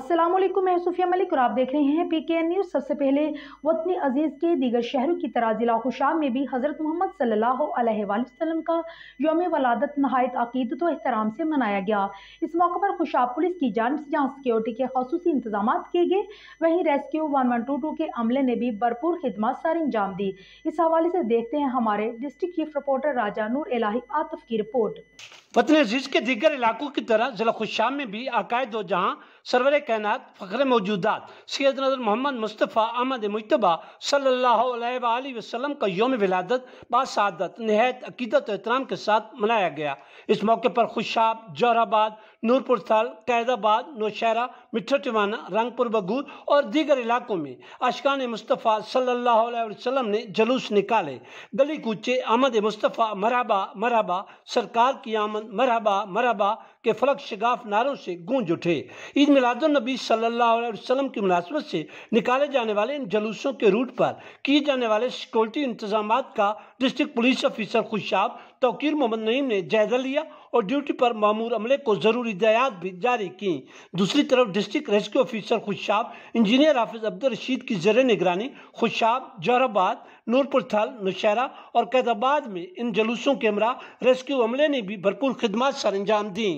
अस्सलाम वालेकुम, मैं सूफिया मलिक और आप देख रहे हैं PKN न्यूज़। सबसे पहले वतन अजीज़ के दीगर शहरों की तरह ज़िला खुशाब में भी हज़रत मोहम्मद सल्लल्लाहु अलैहि वसल्लम का यौम वलादत नहायत अक़ीदत व एहतराम से मनाया गया। इस मौके पर खुशाब पुलिस की जानिब से जहाँ सिक्योरिटी के ख़ुसूसी इंतजाम किए गए, वहीं रेस्क्यू 1122 के अमले ने भी भरपूर खिदमत सर अंजाम दी। इस हवाले से देखते हैं हमारे डिस्ट्रिक्ट चीफ रिपोर्टर राजा नूर इलाही आतिफ की रिपोर्ट। वतन अजीज के दीगर इलाकों की तरह जिला खुशाब में भी आकायद दो जहां सरवर कायनात फ़ख्र मौजूदात सैयद नज़र मोहम्मद मुस्तफ़ा अहमद मुज्तबा सल्लल्लाहु अलैहि वसल्लम का यौम विलादत बासादत नहायत अकीदत और एहतराम के साथ मनाया गया। इस मौके पर खुशाब, जोराबाद, नूरपुर थल, कैदाबाद, नौशहरा, मिट्ठा टिवाना, रंगपुर बगूर और दीगर इलाकों में आशिकान मुस्तफ़ा सल्लल्लाहु अलैहि वसल्लम ने जुलूस निकाले। गली कूचे अहमद मुस्तफ़ा मरहबा मरहबा, सरकार की आमद मरहबा मरहबा के फलक शगाफ नारों से गूंज उठे। ईद मिलादुन नबी सल्लल्लाहु अलैहि वसल्लम की मुनासबत से निकाले जाने वाले इन जुलूसों के रूट पर किए जाने वाले सिक्योरिटी इंतजामात का district police officer Khushab Tauqeer Mohammad Naeem ने जायजा लिया और ड्यूटी पर मामूर अमले को जरूरी हिदायत भी जारी की। दूसरी तरफ district rescue officer Khushab engineer Hafiz Abdul Rashid की ज़ेरे निगरानी खुशाब, जोराबाद, नूरपुर थल, नौशहरा और कैदाबाद में इन जुलूसों के हमरा रेस्क्यू अमले ने भी भरपूर खिदमत सर अंजाम दी।